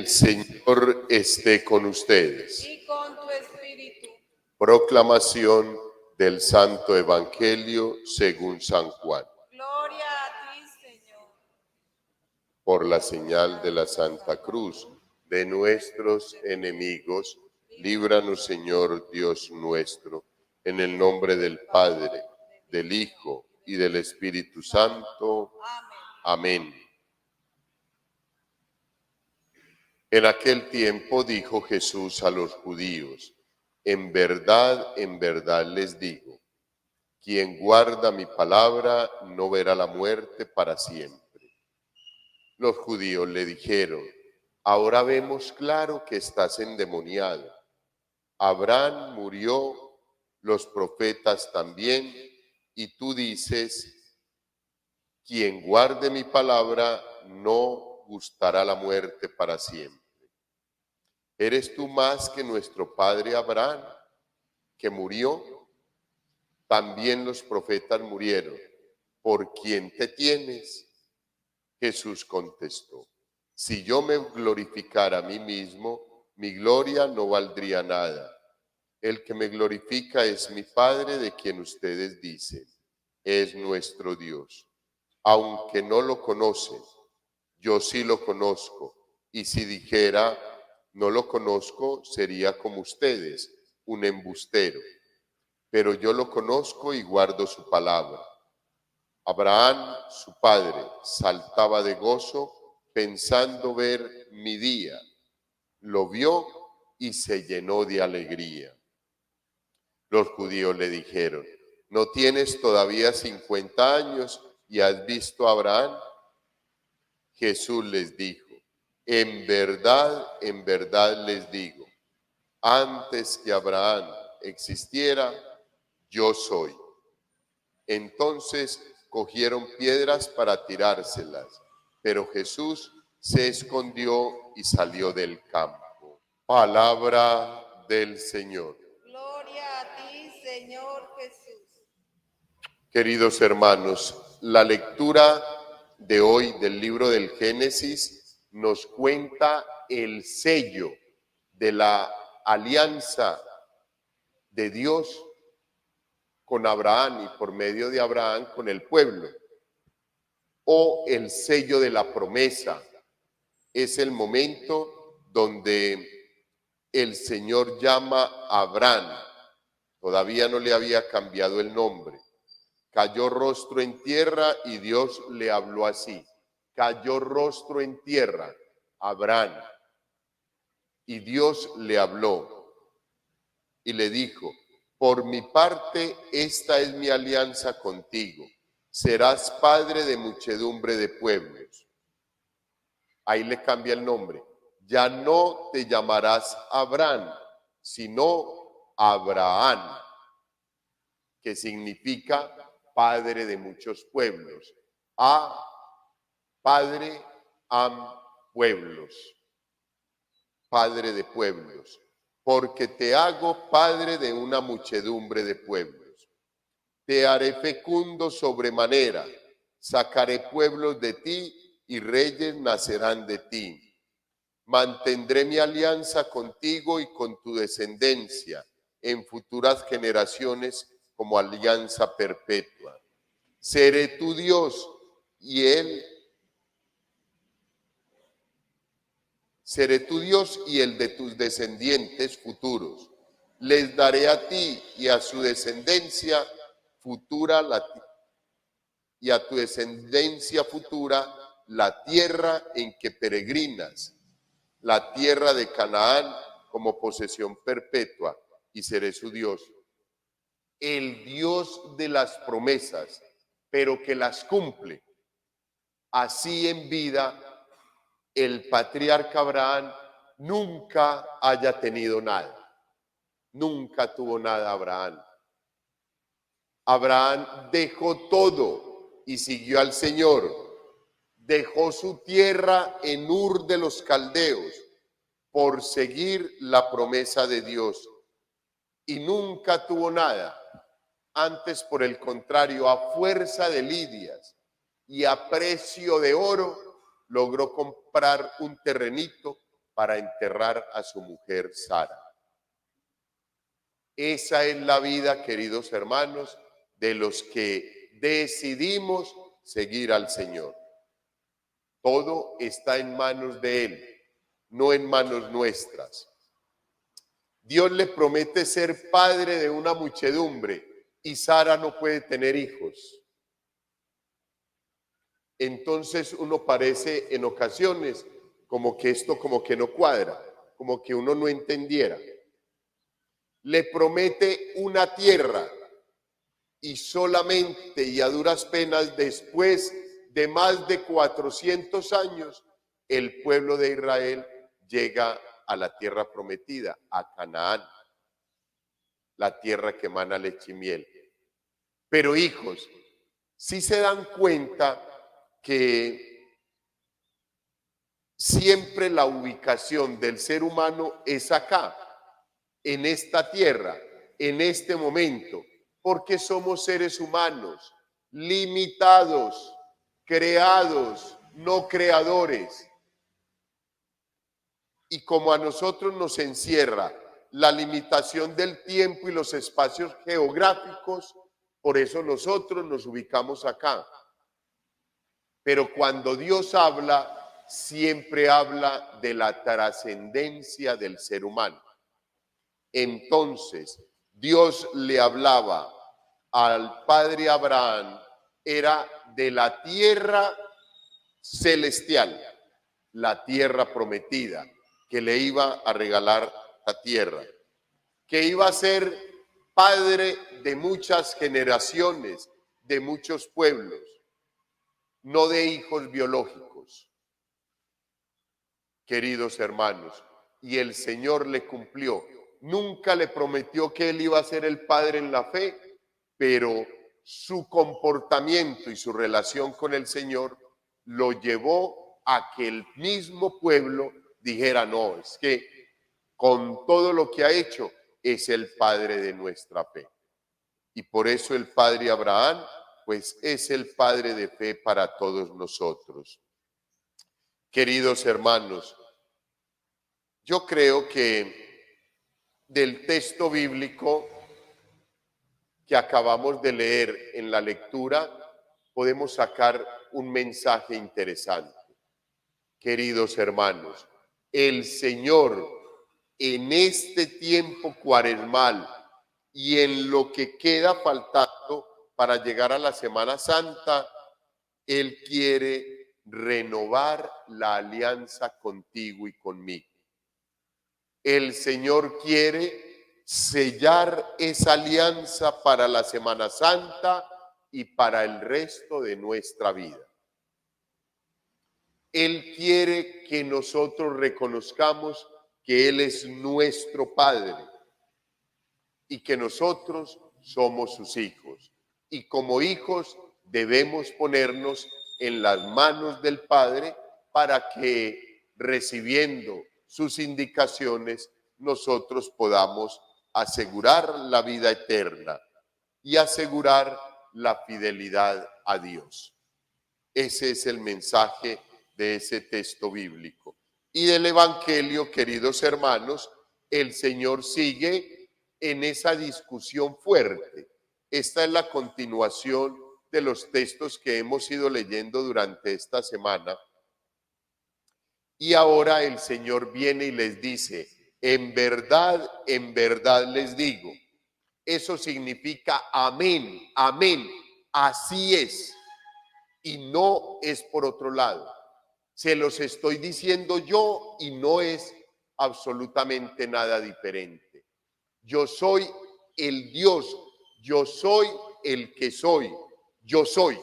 El Señor esté con ustedes. Y con tu espíritu. Proclamación del Santo Evangelio según San Juan. Gloria a ti, Señor. Por la señal de la Santa Cruz de nuestros enemigos, líbranos, Señor Dios nuestro, en el nombre del Padre, del Hijo y del Espíritu Santo. Amén. En aquel tiempo dijo Jesús a los judíos: en verdad les digo, quien guarda mi palabra no verá la muerte para siempre. Los judíos le dijeron: ahora vemos claro que estás endemoniado. Abraham murió, los profetas también, y tú dices: quien guarde mi palabra no gustará la muerte para siempre. ¿Eres tú más que nuestro padre Abraham, que murió? También los profetas murieron. ¿Por quién te tienes? Jesús contestó: si yo me glorificara a mí mismo, mi gloria no valdría nada. El que me glorifica es mi Padre, de quien ustedes dicen: es nuestro Dios. Aunque no lo conocen, yo sí lo conozco, y si dijera no lo conozco, sería como ustedes, un embustero. Pero yo lo conozco y guardo su palabra. Abraham, su padre, saltaba de gozo pensando ver mi día. Lo vio y se llenó de alegría. Los judíos le dijeron: ¿no tienes todavía 50 años y has visto a Abraham? Jesús les dijo: en verdad les digo, antes que Abraham existiera, yo soy. Entonces cogieron piedras para tirárselas, pero Jesús se escondió y salió del campo. Palabra del Señor. Gloria a ti, Señor Jesús. Queridos hermanos, la lectura de hoy del libro del Génesis nos cuenta el sello de la alianza de Dios con Abraham y por medio de Abraham con el pueblo, o el sello de la promesa. Es el momento donde el Señor llama a Abraham, todavía no le había cambiado el nombre. Cayó rostro en tierra y Dios le habló así: cayó rostro en tierra, Abraham. Y Dios le habló y le dijo: por mi parte, esta es mi alianza contigo. Serás padre de muchedumbre de pueblos. Ahí le cambia el nombre. Ya no te llamarás Abraham, sino Abraham, que significa padre de muchos pueblos. Padre, pueblos. Padre de pueblos. Porque te hago padre de una muchedumbre de pueblos. Te haré fecundo sobremanera, sacaré pueblos de ti y reyes nacerán de ti. Mantendré mi alianza contigo y con tu descendencia en futuras generaciones como alianza perpetua. Seré tu Dios y seré tu Dios y el de tus descendientes futuros. Les daré a ti y a su descendencia futura y a tu descendencia futura la tierra en que peregrinas, la tierra de Canaán como posesión perpetua, y seré su Dios. El Dios de las promesas, pero que las cumple. Así en vida el patriarca Abraham nunca haya tenido nada. Nunca tuvo nada Abraham. Abraham dejó todo y siguió al Señor. Dejó su tierra en Ur de los Caldeos por seguir la promesa de Dios. Y nunca tuvo nada. Antes, por el contrario, a fuerza de lidias y a precio de oro, logró comprar un terrenito para enterrar a su mujer Sara. Esa es la vida, queridos hermanos, de los que decidimos seguir al Señor. Todo está en manos de Él, no en manos nuestras. Dios le promete ser padre de una muchedumbre y Sara no puede tener hijos. Entonces uno parece en ocasiones como que esto como que no cuadra, como que uno no entendiera. Le promete una tierra y solamente y a duras penas después de más de 400 años, el pueblo de Israel llega a la tierra prometida, a Canaán, la tierra que emana leche y miel. Pero hijos, si se dan cuenta que siempre la ubicación del ser humano es acá, en esta tierra, en este momento, porque somos seres humanos, limitados, creados, no creadores. Y como a nosotros nos encierra la limitación del tiempo y los espacios geográficos, por eso nosotros nos ubicamos acá. Pero cuando Dios habla, siempre habla de la trascendencia del ser humano. Entonces, Dios le hablaba al padre Abraham, era de la tierra celestial, la tierra prometida, que le iba a regalar la tierra, que iba a ser padre de muchas generaciones, de muchos pueblos, no de hijos biológicos. Queridos hermanos, y el Señor le cumplió. Nunca le prometió que él iba a ser el padre en la fe, pero su comportamiento y su relación con el Señor lo llevó a que el mismo pueblo dijera, no, es que con todo lo que ha hecho es el padre de nuestra fe. Y por eso el padre Abraham, pues es el padre de fe para todos nosotros. Queridos hermanos, yo creo que del texto bíblico que acabamos de leer en la lectura, podemos sacar un mensaje interesante. Queridos hermanos, el Señor en este tiempo cuaresmal y en lo que queda faltando para llegar a la Semana Santa, Él quiere renovar la alianza contigo y conmigo. El Señor quiere sellar esa alianza para la Semana Santa y para el resto de nuestra vida. Él quiere que nosotros reconozcamos que Él es nuestro Padre y que nosotros somos sus hijos. Y como hijos debemos ponernos en las manos del Padre para que, recibiendo sus indicaciones, nosotros podamos asegurar la vida eterna y asegurar la fidelidad a Dios. Ese es el mensaje de ese texto bíblico. Y del Evangelio, queridos hermanos, el Señor sigue en esa discusión fuerte. Esta es la continuación de los textos que hemos ido leyendo durante esta semana. Y ahora el Señor viene y les dice, en verdad les digo. Eso significa amén, amén, así es. Y no es por otro lado. Se los estoy diciendo yo y no es absolutamente nada diferente. Yo soy el Dios, yo soy el que soy, yo soy.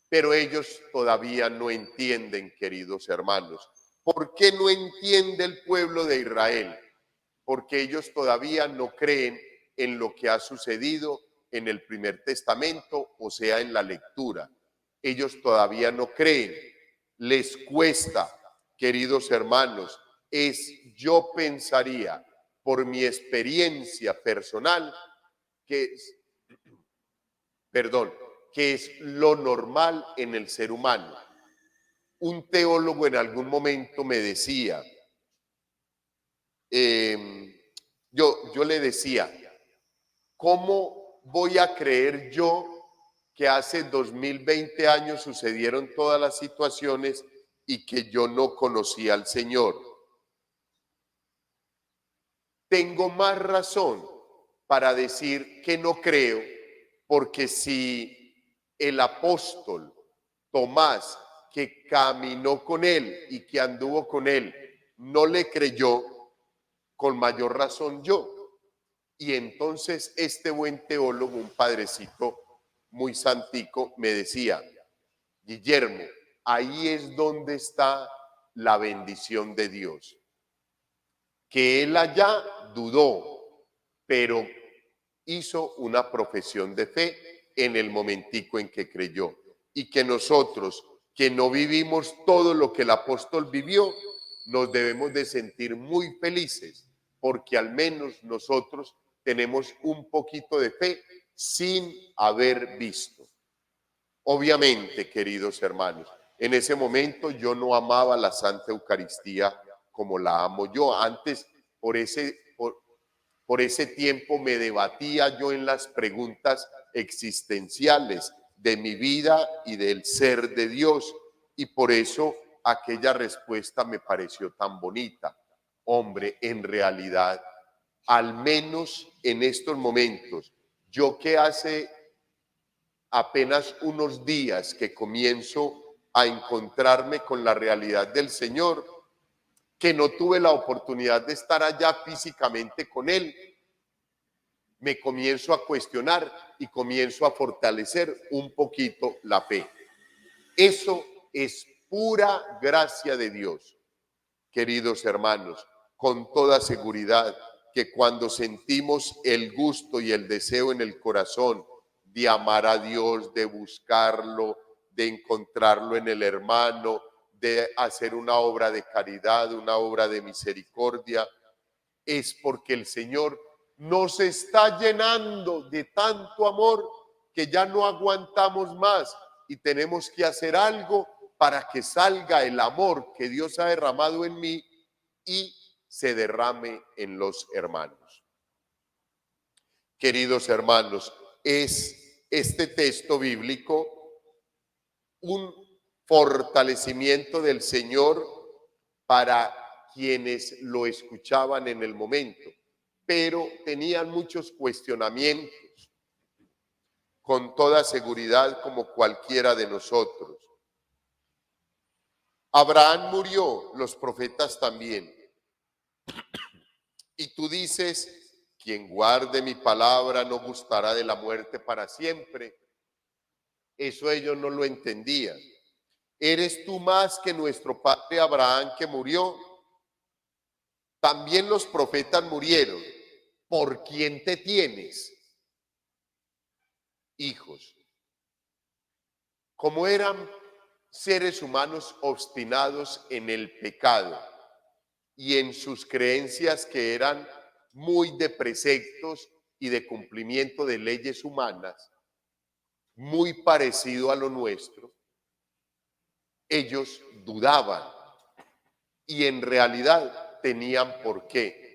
Pero ellos todavía no entienden, queridos hermanos. ¿Por qué no entiende el pueblo de Israel? Porque ellos todavía no creen en lo que ha sucedido en el primer testamento, o sea, en la lectura. Ellos todavía no creen. Les cuesta, queridos hermanos. Yo pensaría, por mi experiencia personal, que es lo normal en el ser humano. Un teólogo en algún momento me decía, yo le decía, ¿cómo voy a creer yo que hace 2020 años sucedieron todas las situaciones y que yo no conocía al Señor? Tengo más razón para decir que no creo, porque si el apóstol Tomás, que caminó con él y que anduvo con él, no le creyó, con mayor razón yo. Y entonces este buen teólogo, un padrecito muy santico, me decía, Guillermo, ahí es donde está la bendición de Dios. Que él allá dudó, pero hizo una profesión de fe en el momentico en que creyó. Y que nosotros, que no vivimos todo lo que el apóstol vivió, nos debemos de sentir muy felices, porque al menos nosotros tenemos un poquito de fe sin haber visto. Obviamente, queridos hermanos, en ese momento yo no amaba la Santa Eucaristía como la amo yo. Antes, por ese tiempo me debatía yo en las preguntas existenciales de mi vida y del ser de Dios, y por eso aquella respuesta me pareció tan bonita. Hombre, en realidad, al menos en estos momentos, yo que hace apenas unos días que comienzo a encontrarme con la realidad del Señor, que no tuve la oportunidad de estar allá físicamente con Él, me comienzo a cuestionar y comienzo a fortalecer un poquito la fe. Eso es pura gracia de Dios, queridos hermanos, con toda seguridad que cuando sentimos el gusto y el deseo en el corazón de amar a Dios, de buscarlo, de encontrarlo en el hermano, de hacer una obra de caridad, una obra de misericordia, es porque el Señor nos está llenando de tanto amor que ya no aguantamos más y tenemos que hacer algo para que salga el amor que Dios ha derramado en mí y se derrame en los hermanos. Queridos hermanos, es este texto bíblico un fortalecimiento del Señor para quienes lo escuchaban en el momento, pero tenían muchos cuestionamientos, con toda seguridad como cualquiera de nosotros. Abraham murió, los profetas también. Y tú dices, quien guarde mi palabra no gustará de la muerte para siempre. Eso ellos no lo entendían. ¿Eres tú más que nuestro padre Abraham que murió? También los profetas murieron. ¿Por quién te tienes? Hijos. Como eran seres humanos obstinados en el pecado y en sus creencias que eran muy de preceptos y de cumplimiento de leyes humanas, muy parecido a lo nuestro, ellos dudaban y en realidad tenían por qué.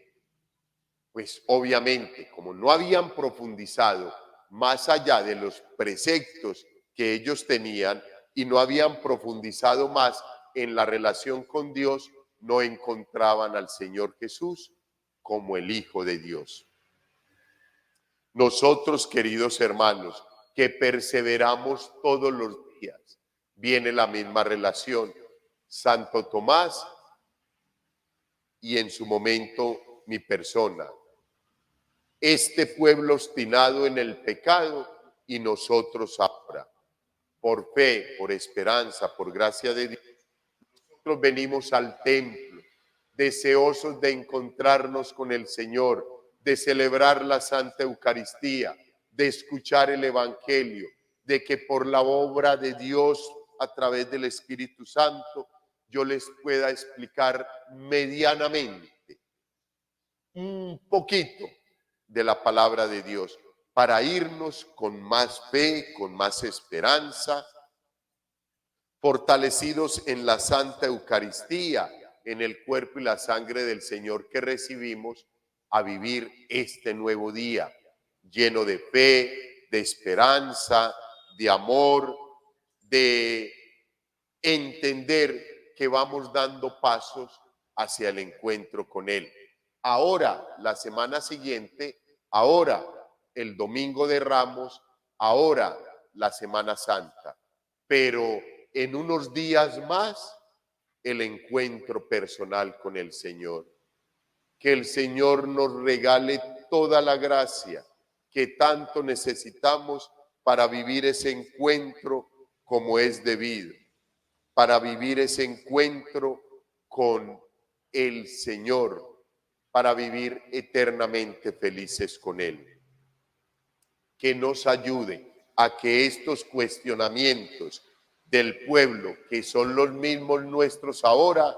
Pues obviamente, como no habían profundizado más allá de los preceptos que ellos tenían y no habían profundizado más en la relación con Dios, no encontraban al Señor Jesús como el Hijo de Dios. Nosotros, queridos hermanos, que perseveramos todos los días, viene la misma relación. Santo Tomás y en su momento mi persona. Este pueblo obstinado en el pecado y nosotros ahora, por fe, por esperanza, por gracia de Dios, nosotros venimos al templo, deseosos de encontrarnos con el Señor, de celebrar la Santa Eucaristía, de escuchar el Evangelio, de que por la obra de Dios a través del Espíritu Santo yo les pueda explicar medianamente un poquito de la palabra de Dios para irnos con más fe, con más esperanza, fortalecidos en la Santa Eucaristía, en el cuerpo y la sangre del Señor que recibimos, a vivir este nuevo día, lleno de fe, de esperanza, de amor, de entender que vamos dando pasos hacia el encuentro con Él. Ahora, la semana siguiente, ahora, el Domingo de Ramos, ahora, la Semana Santa. Pero en unos días más, el encuentro personal con el Señor. Que el Señor nos regale toda la gracia que tanto necesitamos para vivir ese encuentro como es debido, para vivir ese encuentro con el Señor, para vivir eternamente felices con Él. Que nos ayude a que estos cuestionamientos del pueblo, que son los mismos nuestros ahora,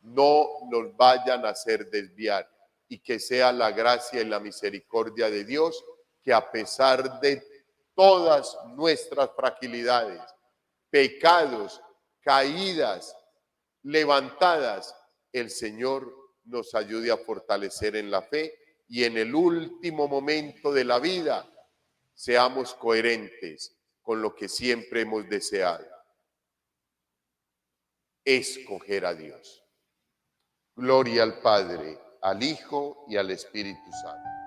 no nos vayan a hacer desviar, y que sea la gracia y la misericordia de Dios que, a pesar de todas nuestras fragilidades, pecados, caídas, levantadas, el Señor nos ayude a fortalecer en la fe, y en el último momento de la vida seamos coherentes con lo que siempre hemos deseado: escoger a Dios. Gloria al Padre, al Hijo y al Espíritu Santo.